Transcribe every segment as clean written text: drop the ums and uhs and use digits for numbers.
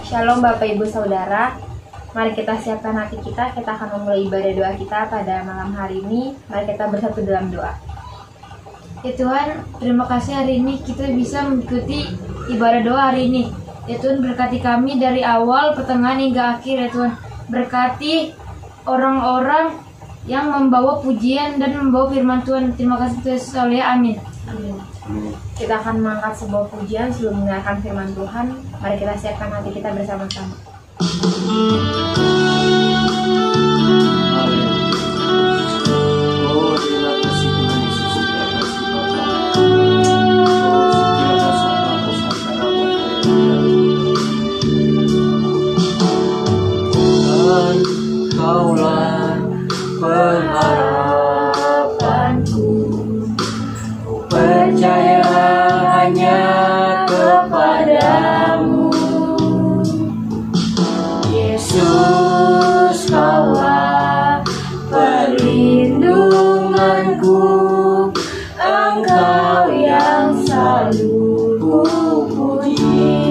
Shalom Bapak Ibu Saudara, mari kita siapkan hati kita akan memulai ibadah doa kita pada malam hari ini. Mari kita bersatu dalam doa. Ya Tuhan, terima kasih hari ini kita bisa mengikuti ibadah doa hari ini. Ya Tuhan, berkati kami dari awal, pertengahan hingga akhir ya Tuhan. Berkati orang-orang yang membawa pujian dan membawa firman Tuhan. Terima kasih Tuhan, amin. Kita akan mengangkat sebuah pujian sebelum mendengarkan firman Tuhan. Mari kita siapkan hati kita bersama-sama. Kaulah pengharapanku, ku percaya hanya kepadamu. Yesus, kaulah perlindunganku, Engkau yang selalu ku puji.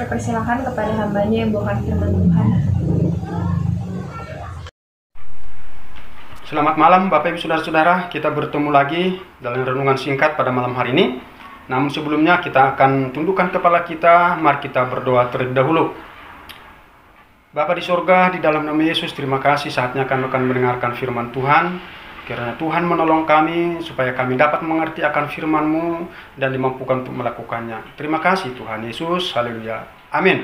Persilahkan kepada hambanya yang membawakan firman Tuhan. Selamat malam Bapak Ibu Saudara-saudara, kita bertemu lagi dalam renungan singkat pada malam hari ini. Namun sebelumnya kita akan tundukkan kepala kita, mari kita berdoa terlebih dahulu. Bapa di sorga, di dalam nama Yesus, terima kasih saatnya kami akan mendengarkan firman Tuhan. Kiranya Tuhan menolong kami supaya kami dapat mengerti akan firman-Mu dan dimampukan untuk melakukannya. Terima kasih Tuhan Yesus, haleluya, amin.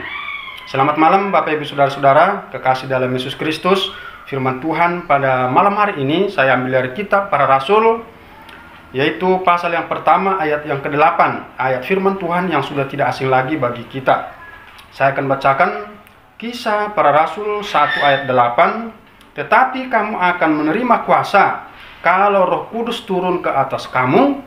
Selamat malam Bapak Ibu Saudara-saudara, kekasih dalam Yesus Kristus. Firman Tuhan pada malam hari ini saya ambil dari kitab Para Rasul, yaitu pasal yang pertama ayat yang ke-8, ayat firman Tuhan yang sudah tidak asing lagi bagi kita. Saya akan bacakan Kisah Para Rasul 1 ayat 8. Tetapi kamu akan menerima kuasa kalau Roh Kudus turun ke atas kamu,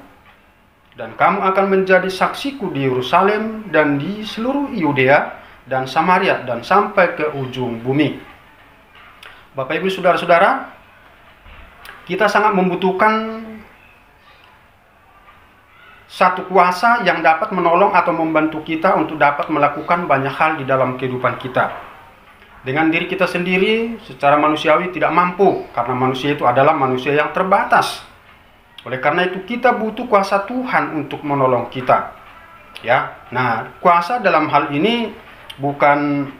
dan kamu akan menjadi saksiku di Yerusalem dan di seluruh Yudea dan Samaria dan sampai ke ujung bumi. Bapak Ibu Saudara-saudara, kita sangat membutuhkan satu kuasa yang dapat menolong atau membantu kita untuk dapat melakukan banyak hal di dalam kehidupan kita. Dengan diri kita sendiri secara manusiawi tidak mampu, karena manusia itu adalah manusia yang terbatas. Oleh karena itu kita butuh kuasa Tuhan untuk menolong kita. Ya, nah kuasa dalam hal ini bukan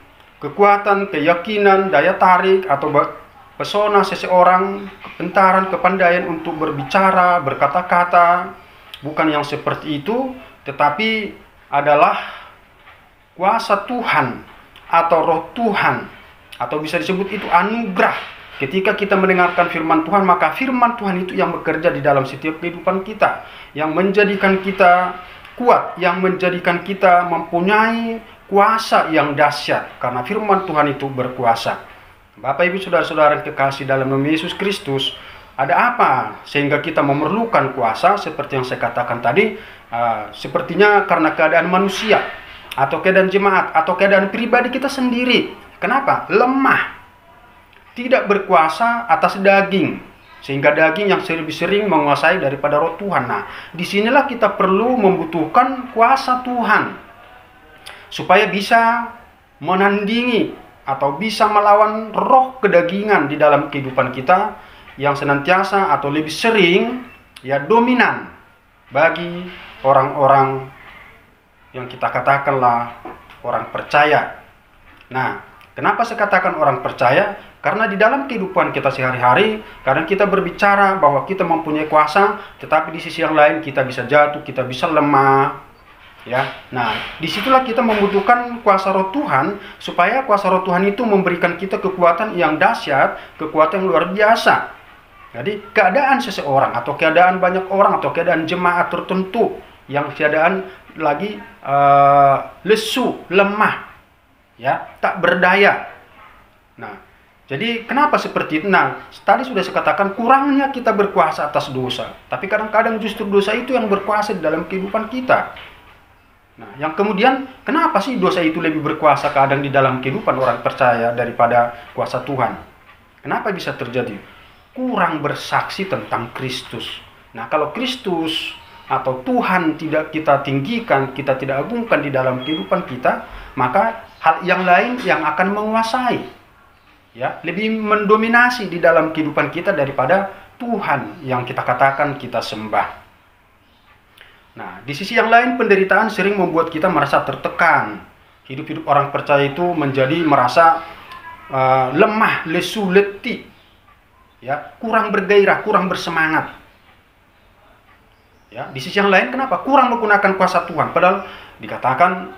kekuatan, keyakinan, daya tarik atau pesona seseorang, kepintaran, kepandaian untuk berbicara, berkata-kata. Bukan yang seperti itu, tetapi adalah kuasa Tuhan atau Roh Tuhan, atau bisa disebut itu anugerah. Ketika kita mendengarkan firman Tuhan, maka firman Tuhan itu yang bekerja di dalam setiap kehidupan kita, yang menjadikan kita kuat, yang menjadikan kita mempunyai kuasa yang dahsyat, karena firman Tuhan itu berkuasa. Bapak Ibu Saudara-saudara yang kekasih dalam nama Yesus Kristus, ada apa sehingga kita memerlukan kuasa? Seperti yang saya katakan tadi, sepertinya karena keadaan manusia, atau keadaan jemaat, atau keadaan pribadi kita sendiri. Kenapa? Lemah, tidak berkuasa atas daging, sehingga daging yang lebih sering menguasai daripada Roh Tuhan. Nah, disinilah kita perlu membutuhkan kuasa Tuhan, supaya bisa menandingi atau bisa melawan roh kedagingan di dalam kehidupan kita, yang senantiasa atau lebih sering ya dominan bagi orang-orang yang kita katakanlah orang percaya. Nah, kenapa saya katakan orang percaya? Karena di dalam kehidupan kita sehari-hari, kadang kita berbicara bahwa kita mempunyai kuasa, tetapi di sisi yang lain kita bisa jatuh, kita bisa lemah. Ya, nah disitulah kita membutuhkan kuasa Roh Tuhan, supaya kuasa Roh Tuhan itu memberikan kita kekuatan yang dahsyat, kekuatan yang luar biasa. Jadi keadaan seseorang atau keadaan banyak orang atau keadaan jemaat tertentu yang keadaan lagi lesu, lemah, ya, tak berdaya. Nah, jadi kenapa seperti itu? Nah, tadi sudah saya katakan kurangnya kita berkuasa atas dosa, tapi kadang-kadang justru dosa itu yang berkuasa di dalam kehidupan kita. Nah, yang kemudian kenapa sih dosa itu lebih berkuasa kadang di dalam kehidupan orang percaya daripada kuasa Tuhan? Kenapa bisa terjadi? Kurang bersaksi tentang Kristus. Nah, kalau Kristus atau Tuhan tidak kita tinggikan, kita tidak agungkan di dalam kehidupan kita, maka hal yang lain yang akan menguasai, ya, lebih mendominasi di dalam kehidupan kita daripada Tuhan yang kita katakan kita sembah. Nah, di sisi yang lain penderitaan sering membuat kita merasa tertekan. Hidup-hidup orang percaya itu menjadi merasa lemah, lesu, letih. Ya, kurang bergairah, kurang bersemangat. Ya, di sisi yang lain kenapa? Kurang menggunakan kuasa Tuhan. Padahal dikatakan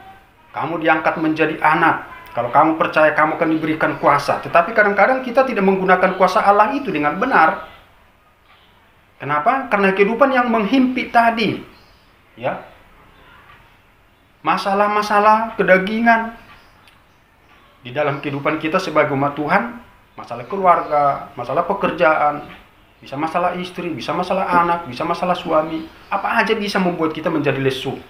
kamu diangkat menjadi anak. Kalau kamu percaya kamu akan diberikan kuasa. Tetapi kadang-kadang kita tidak menggunakan kuasa Allah itu dengan benar. Kenapa? Karena kehidupan yang menghimpit tadi. Ya. Masalah-masalah kedagingan di dalam kehidupan kita sebagai umat Tuhan. Masalah keluarga, masalah pekerjaan, bisa masalah istri, bisa masalah anak, bisa masalah suami. Apa aja bisa membuat kita menjadi lesu.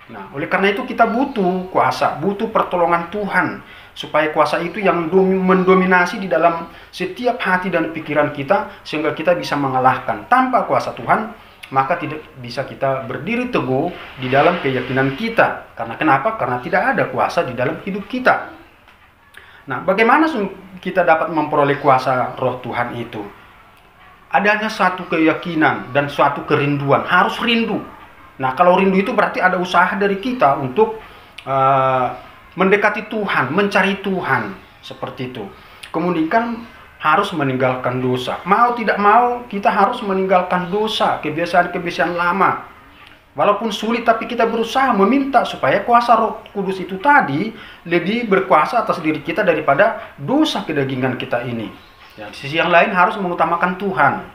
Nah, oleh karena itu kita butuh kuasa, butuh pertolongan Tuhan. Supaya kuasa itu yang mendominasi di dalam setiap hati dan pikiran kita, sehingga kita bisa mengalahkan. Tanpa kuasa Tuhan, maka tidak bisa kita berdiri teguh di dalam keyakinan kita. Karena kenapa? Karena tidak ada kuasa di dalam hidup kita. Nah, bagaimana kita dapat memperoleh kuasa Roh Tuhan itu? Adanya satu keyakinan dan suatu kerinduan, harus rindu. Nah, kalau rindu itu berarti ada usaha dari kita untuk mendekati Tuhan, mencari Tuhan, seperti itu. Kemudian harus meninggalkan dosa. Mau tidak mau, kita harus meninggalkan dosa, kebiasaan-kebiasaan lama. Walaupun sulit, tapi kita berusaha meminta supaya kuasa Roh Kudus itu tadi lebih berkuasa atas diri kita daripada dosa kedagingan kita ini. Ya, di sisi yang lain harus mengutamakan Tuhan.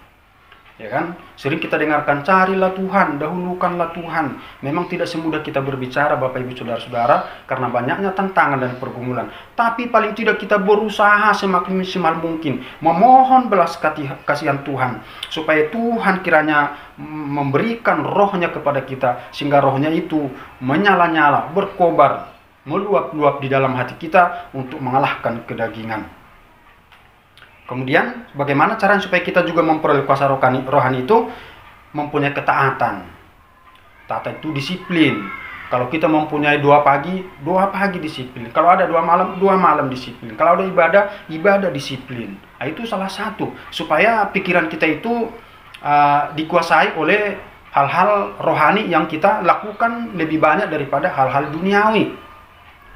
Ya kan? Sering kita dengarkan, carilah Tuhan, dahulukanlah Tuhan. Memang tidak semudah kita berbicara, Bapak Ibu Saudara-saudara, karena banyaknya tantangan dan pergumulan. Tapi paling tidak kita berusaha semaksimal mungkin memohon belas kasihan Tuhan, supaya Tuhan kiranya memberikan rohnya kepada kita, sehingga rohnya itu menyala-nyala, berkobar, meluap-luap di dalam hati kita untuk mengalahkan kedagingan. Kemudian bagaimana caranya supaya kita juga memperoleh kuasa rohani itu? Mempunyai ketaatan. Taat itu disiplin. Kalau kita mempunyai 2 pagi disiplin. Kalau ada 2 malam disiplin. Kalau ada ibadah disiplin. Nah, itu salah satu supaya pikiran kita itu dikuasai oleh hal-hal rohani yang kita lakukan lebih banyak daripada hal-hal duniawi.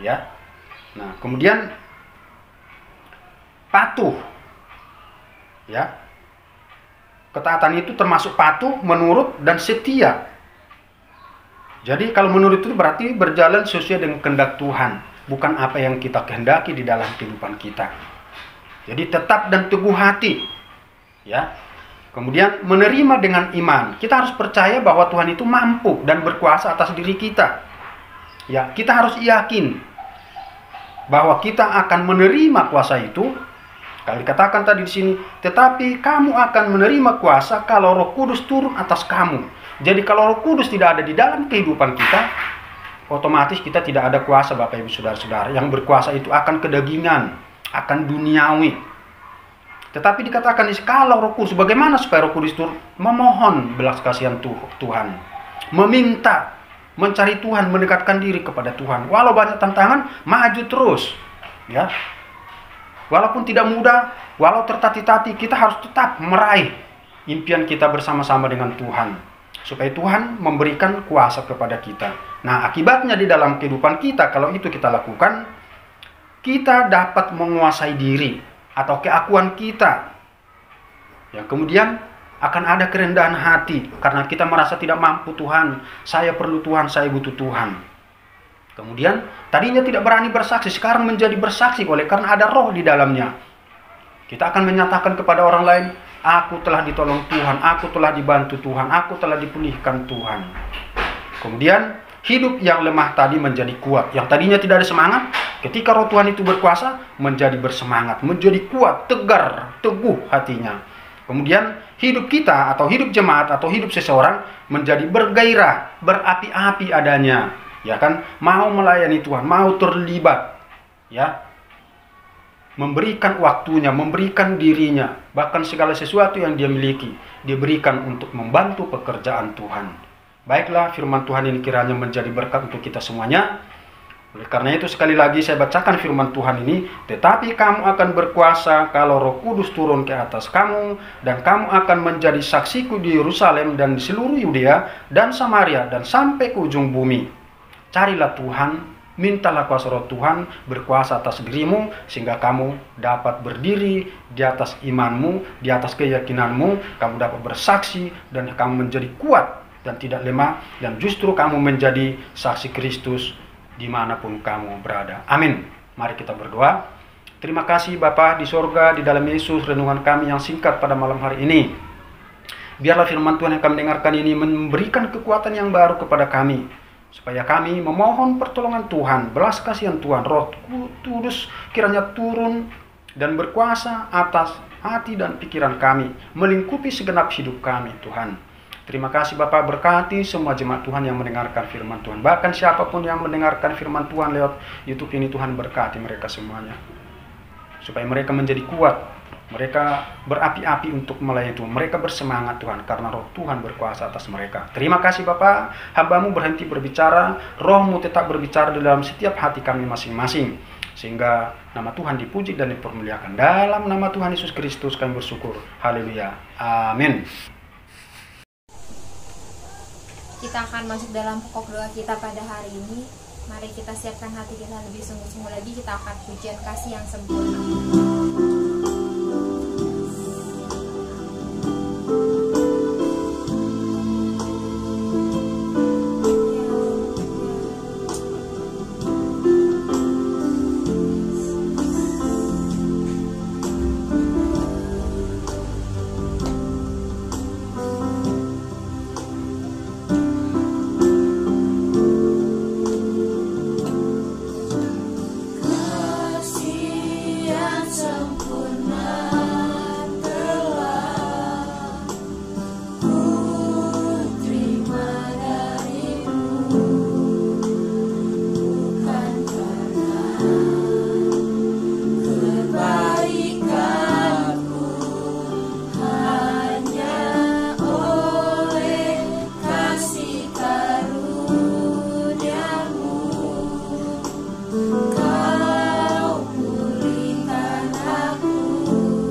Ya. Nah, kemudian patuh. Ya, ketaatan itu termasuk patuh, menurut, dan setia. Jadi kalau menurut itu berarti berjalan sesuai dengan kehendak Tuhan, bukan apa yang kita kehendaki di dalam kehidupan kita. Jadi tetap dan teguh hati. Ya. Kemudian menerima dengan iman. Kita harus percaya bahwa Tuhan itu mampu dan berkuasa atas diri kita. Ya, kita harus yakin bahwa kita akan menerima kuasa itu. Kalau dikatakan tadi di sini, tetapi kamu akan menerima kuasa kalau Roh Kudus turun atas kamu. Jadi kalau Roh Kudus tidak ada di dalam kehidupan kita, otomatis kita tidak ada kuasa, Bapak Ibu Saudara-saudara. Yang berkuasa itu akan kedagingan, akan duniawi. Tetapi dikatakan kalau Roh Kudus, bagaimana supaya Roh Kudus turun? Memohon belas kasihan Tuhan, meminta, mencari Tuhan, mendekatkan diri kepada Tuhan. Walau banyak tantangan, maju terus. Ya. Walaupun tidak mudah, walau tertatih-tatih, kita harus tetap meraih impian kita bersama-sama dengan Tuhan. Supaya Tuhan memberikan kuasa kepada kita. Nah, akibatnya di dalam kehidupan kita, kalau itu kita lakukan, kita dapat menguasai diri atau keakuan kita. Yang kemudian akan ada kerendahan hati, karena kita merasa tidak mampu Tuhan, saya perlu Tuhan, saya butuh Tuhan. Kemudian tadinya tidak berani bersaksi, sekarang menjadi bersaksi oleh karena ada Roh di dalamnya. Kita akan menyatakan kepada orang lain, aku telah ditolong Tuhan, aku telah dibantu Tuhan, aku telah dipulihkan Tuhan. Kemudian hidup yang lemah tadi menjadi kuat. Yang tadinya tidak ada semangat, ketika Roh Tuhan itu berkuasa, menjadi bersemangat, menjadi kuat, tegar, teguh hatinya. Kemudian hidup kita atau hidup jemaat atau hidup seseorang menjadi bergairah, berapi-api adanya. Ya kan, mau melayani Tuhan, mau terlibat, ya, memberikan waktunya, memberikan dirinya, bahkan segala sesuatu yang dia miliki, dia berikan untuk membantu pekerjaan Tuhan. Baiklah, firman Tuhan ini kiranya menjadi berkat untuk kita semuanya. Oleh karena itu sekali lagi saya bacakan firman Tuhan ini, tetapi kamu akan berkuasa kalau Roh Kudus turun ke atas kamu, dan kamu akan menjadi saksiku di Yerusalem dan di seluruh Yudea dan Samaria dan sampai ke ujung bumi. Carilah Tuhan, mintalah kuasa Roh Tuhan berkuasa atas dirimu, sehingga kamu dapat berdiri di atas imanmu, di atas keyakinanmu, kamu dapat bersaksi, dan kamu menjadi kuat dan tidak lemah, dan justru kamu menjadi saksi Kristus dimanapun kamu berada. Amin. Mari kita berdoa. Terima kasih Bapa di sorga, di dalam Yesus, renungan kami yang singkat pada malam hari ini. Biarlah firman Tuhan yang kami dengarkan ini memberikan kekuatan yang baru kepada kami, supaya kami memohon pertolongan Tuhan, belas kasihan Tuhan, Roh Kudus kiranya turun dan berkuasa atas hati dan pikiran kami, melingkupi segenap hidup kami, Tuhan. Terima kasih Bapak, berkati semua jemaat Tuhan yang mendengarkan firman Tuhan. Bahkan siapapun yang mendengarkan firman Tuhan lewat YouTube ini, Tuhan berkati mereka semuanya. Supaya mereka menjadi kuat, mereka berapi-api untuk melayani Tuhan. Mereka bersemangat Tuhan, karena Roh Tuhan berkuasa atas mereka. Terima kasih Bapa, hamba-Mu berhenti berbicara, Roh-Mu tetap berbicara di dalam setiap hati kami masing-masing. Sehingga nama Tuhan dipuji dan dipermuliakan. Dalam nama Tuhan Yesus Kristus kami bersyukur. Haleluya. Amin. kita akan masuk dalam pokok doa kita pada hari ini. Mari kita siapkan hati kita lebih sungguh-sungguh lagi. Kita akan pujian kasih yang sempurna. Kau pulihkan aku.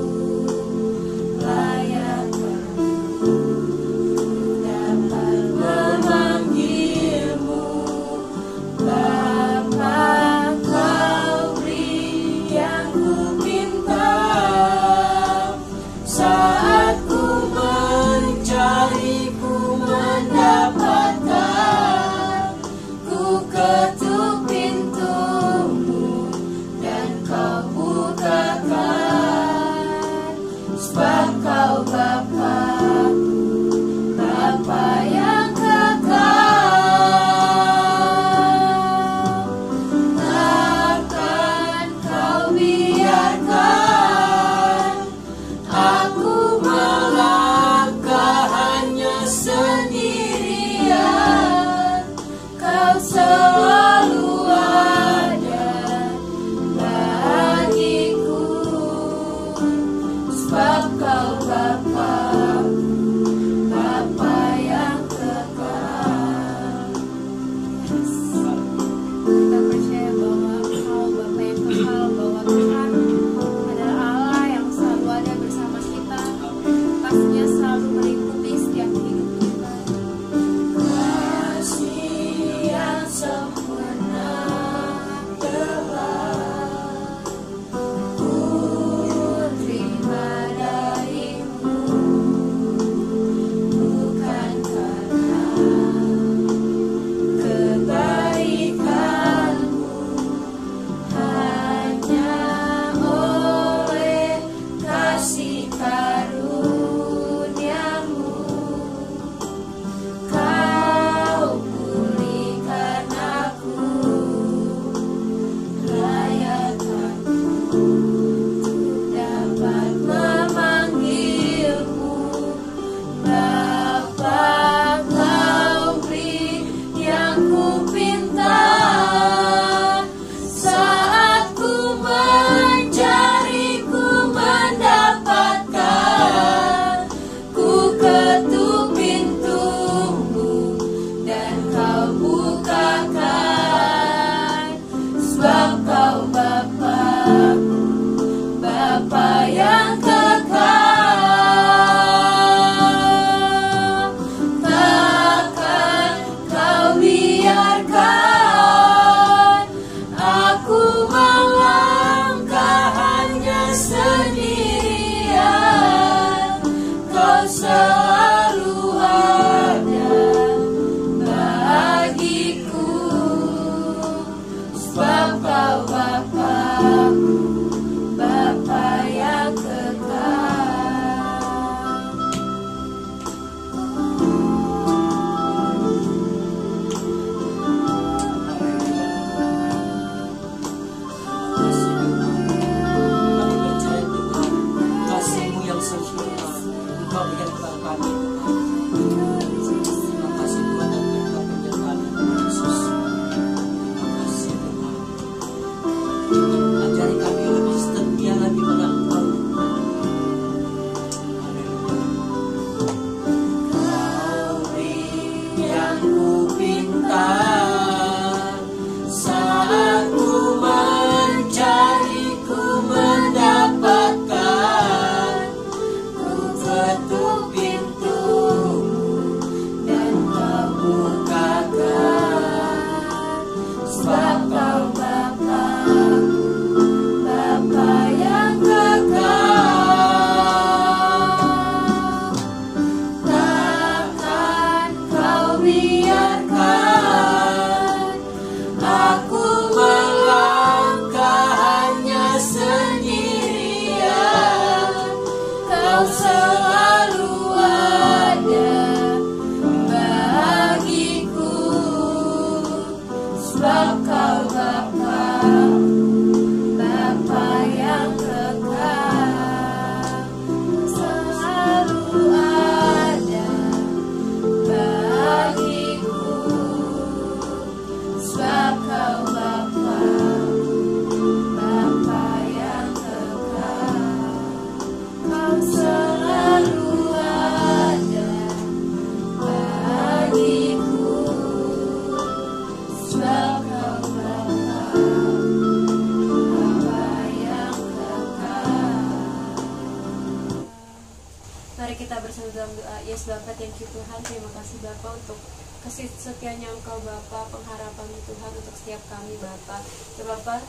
Mari kita bersama dalam doa. Yes Bapak, thank you Tuhan. Terima kasih Bapak untuk kasih setianya Engkau Bapak, pengharapan Tuhan untuk setiap kami Bapak. Ya Bapak,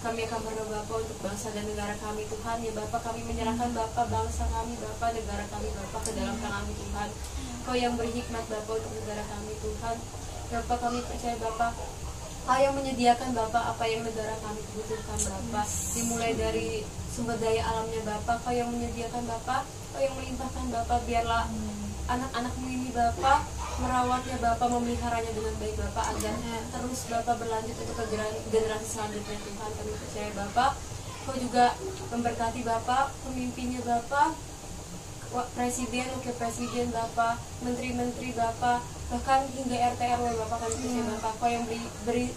kami akan berdoa Bapak untuk bangsa dan negara kami Tuhan. Ya Bapak, kami menyerahkan Bapak bangsa kami Bapak, negara kami Bapak ke dalam tangan Tuhan. Kau yang beri hikmat Bapak untuk negara kami Tuhan. Ya Bapak, kami percaya Bapak, Kau yang menyediakan Bapak apa yang negara kami butuhkan Bapak. Dimulai dari sumber daya alamnya Bapak, Kau yang menyediakan Bapak, Kau yang melimpahkan Bapak. Biarlah anak-anakmu ini Bapak merawatnya Bapak, memeliharanya dengan baik Bapak, agar terus Bapak berlanjut untuk ke generasi selanjutnya Tuhan. Kami percaya Bapak, Kau juga memberkati Bapak, pemimpinnya Bapak, presiden, wakil presiden Bapak, menteri-menteri Bapak, bahkan hingga RT RW Bapak. Kami percaya Bapak, Kau yang beri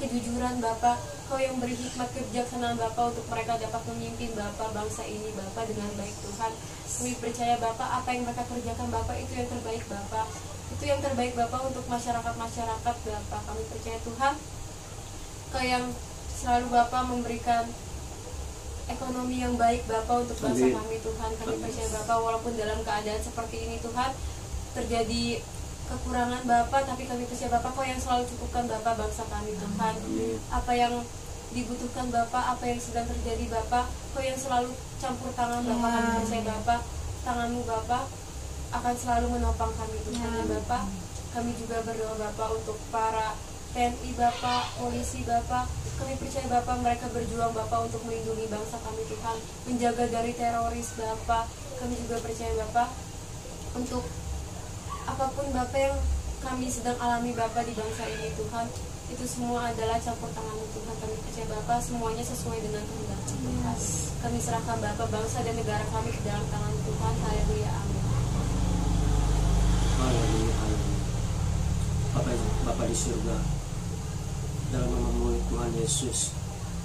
kejujuran Bapak, Kau yang beri hikmat kebijaksanaan Bapak untuk mereka dapat memimpin Bapak bangsa ini Bapak dengan baik Tuhan. Kami percaya Bapak, apa yang mereka kerjakan Bapak itu yang terbaik Bapak, itu yang terbaik Bapak untuk masyarakat-masyarakat Bapak. Kami percaya Tuhan, Kau yang selalu Bapak memberikan ekonomi yang baik Bapak untuk bangsa kami Tuhan. Kami percaya Bapak, walaupun dalam keadaan seperti ini Tuhan terjadi kekurangan Bapak, tapi kami percaya Bapak, Kau yang selalu cukupkan Bapak bangsa kami Tuhan. Apa yang dibutuhkan Bapak, apa yang sedang terjadi Bapak, Kau yang selalu campur tangan Bapak. Kami percaya Bapak, tangan-Mu Bapak akan selalu menopang kami Tuhan. Ya Bapak, kami juga berdoa Bapak untuk para TNI Bapak, polisi Bapak. Kami percaya Bapak, mereka berjuang Bapak untuk melindungi bangsa kami Tuhan, menjaga dari teroris Bapak. Kami juga percaya Bapak, untuk apapun Bapak yang kami sedang alami Bapak di bangsa ini Tuhan, itu semua adalah campur tangan-Mu Tuhan. Kami percaya Bapak, semuanya sesuai dengan kehendak Tuhan. Kami serahkan Bapak bangsa dan negara kami ke dalam tangan Tuhan. Haleluya, amin. Haleluya, haleluya. Bapa di surga, dalam nama Tuhan Yesus,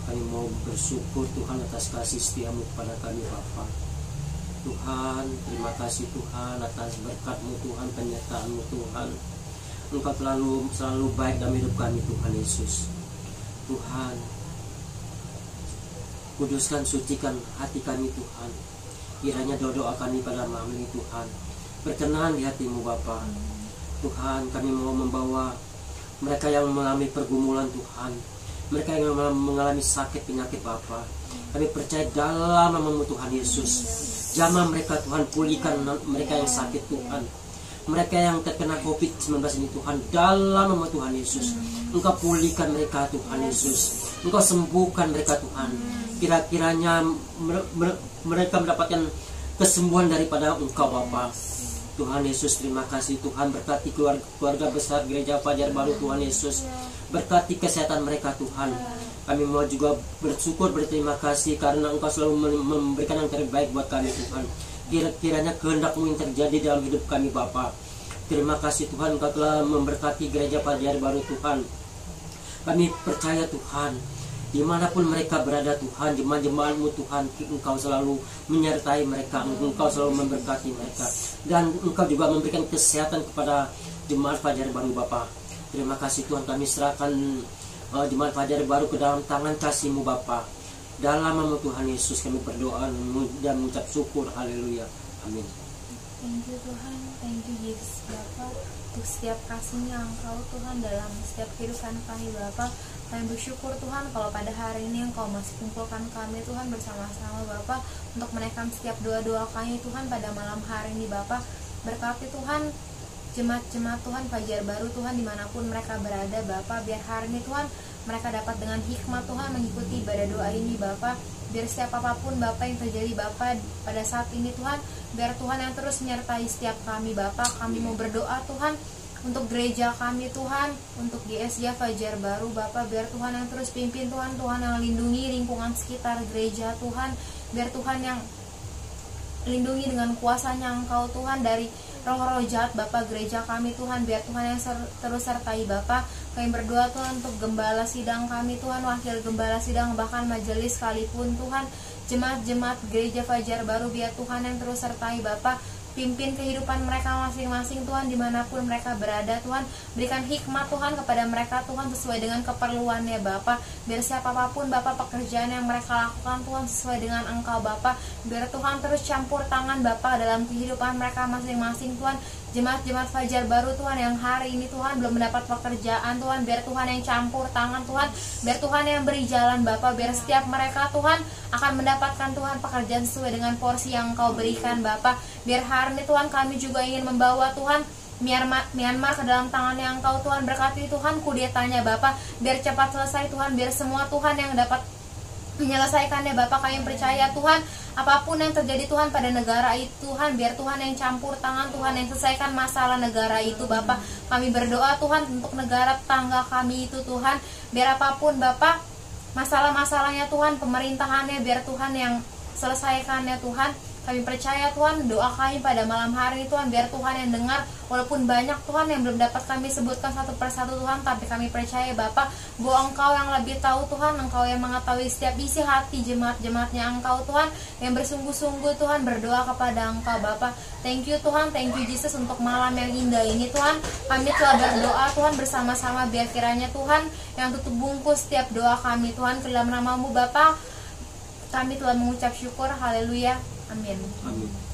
kami mau bersyukur Tuhan atas kasih setia-Mu kepada kami Bapa. Tuhan, terima kasih Tuhan atas berkat-Mu Tuhan, penyertaan-Mu Tuhan. Engkau selalu baik dalam hidup kami Tuhan Yesus. Tuhan, kuduskan, sucikan hati kami Tuhan. Kiranya doa kami pada malam ini Tuhan berkenan di hati-Mu Bapa. Tuhan, kami mau membawa mereka yang mengalami pergumulan Tuhan, mereka yang mengalami sakit penyakit Bapa. Kami percaya dalam nama-Mu Tuhan Yesus, jamah mereka Tuhan, pulihkan mereka yang sakit Tuhan, mereka yang terkena COVID-19 ini Tuhan, dalam nama Tuhan Yesus. Engkau pulihkan mereka Tuhan Yesus, Engkau sembuhkan mereka Tuhan. Kira-kiranya mereka mendapatkan kesembuhan daripada Engkau Bapa. Tuhan Yesus, terima kasih Tuhan, berkati keluarga besar Gereja Fajar Baru Tuhan Yesus, berkati kesehatan mereka Tuhan. Kami mau juga bersyukur, berterima kasih karena Engkau selalu memberikan yang terbaik buat kami Tuhan. Kiranya kehendak-Mu yang terjadi dalam hidup kami Bapa. Terima kasih Tuhan, Engkau telah memberkati Gereja Fajar Baru Tuhan. Kami percaya Tuhan, dimanapun mereka berada Tuhan, jemaat-jemaat-Mu Tuhan, Engkau selalu menyertai mereka, Engkau selalu memberkati mereka, dan Engkau juga memberikan kesehatan kepada jemaat Fajar Baru Bapa. Terima kasih Tuhan, kami serahkan jemaat Fajar Baru ke dalam tangan kasih-Mu Bapa. Dalam nama Tuhan Yesus kami berdoa dan mengucap syukur. Haleluya, amin. Thank you Tuhan, thank you Yesus Bapa, untuk setiap kasih-Nya Engkau Tuhan dalam setiap kehidupan kami Bapa. Kami bersyukur Tuhan kalau pada hari ini Engkau masih kumpulkan kami Tuhan bersama-sama Bapa, untuk menaikkan setiap doa-doa kami Tuhan pada malam hari ini Bapa. Berkati Tuhan jemaat-jemaat Tuhan Fajar Baru Tuhan dimanapun mereka berada Bapa, biar hari ini Tuhan mereka dapat dengan hikmat Tuhan mengikuti ibadah doa ini Bapa. Biar setiap apapun Bapa yang terjadi Bapa pada saat ini Tuhan, biar Tuhan yang terus menyertai setiap kami Bapa. Kami mau berdoa Tuhan untuk gereja kami Tuhan, untuk GSJ Fajar Baru Bapa, biar Tuhan yang terus pimpin Tuhan, Tuhan yang lindungi lingkungan sekitar gereja Tuhan, biar Tuhan yang lindungi dengan kuasa-Nya Engkau Tuhan dari roh-roh jahat Bapa gereja kami Tuhan, biar Tuhan yang terus sertai Bapa. Kami berdoa Tuhan untuk gembala sidang kami Tuhan, wakil gembala sidang, bahkan majelis sekalipun Tuhan, jemaat-jemaat gereja Fajar Baru, biar Tuhan yang terus sertai Bapa. pimpin kehidupan mereka masing-masing Tuhan, dimanapun mereka berada Tuhan. Berikan hikmat Tuhan kepada mereka Tuhan, sesuai dengan keperluannya Bapa. Biar siapapun Bapa pekerjaan yang mereka lakukan Tuhan sesuai dengan Engkau Bapa. Biar Tuhan terus campur tangan Bapa dalam kehidupan mereka masing-masing Tuhan. Jemaat-jemaat Fajar Baru Tuhan yang hari ini Tuhan belum mendapat pekerjaan Tuhan, biar Tuhan yang campur tangan Tuhan, biar Tuhan yang beri jalan Bapa. Biar setiap mereka Tuhan akan mendapatkan Tuhan pekerjaan sesuai dengan porsi yang Engkau berikan Bapa. Biar hari ini Tuhan kami juga ingin membawa Tuhan Myanmar ke dalam tangan yang Engkau Tuhan. Berkati Tuhan kudetanya Bapa, biar cepat selesai Tuhan. Biar semua Tuhan yang dapat menyelesaikannya Bapak, kami percaya Tuhan, apapun yang terjadi Tuhan pada negara itu Tuhan, biar Tuhan yang campur tangan, Tuhan yang selesaikan masalah negara itu Bapak. Kami berdoa Tuhan untuk negara tetangga kami itu Tuhan, biar apapun Bapak masalah-masalahnya Tuhan, pemerintahannya, biar Tuhan yang selesaikannya Tuhan. Kami percaya Tuhan, doa kami pada malam hari ini Tuhan, biar Tuhan yang dengar, walaupun banyak Tuhan yang belum dapat kami sebutkan satu persatu Tuhan, tapi kami percaya Bapak, bahwa Engkau yang lebih tahu Tuhan, Engkau yang mengetahui setiap isi hati jemaat-jemaatnya Engkau Tuhan, yang bersungguh-sungguh Tuhan berdoa kepada Engkau Bapak. Thank you Tuhan, thank you Jesus untuk malam yang indah ini Tuhan. Kami telah berdoa Tuhan bersama-sama, biar kiranya Tuhan yang tutup bungkus setiap doa kami Tuhan, ke dalam nama-Mu Bapak, kami telah mengucap syukur, haleluya. Amin. Amin.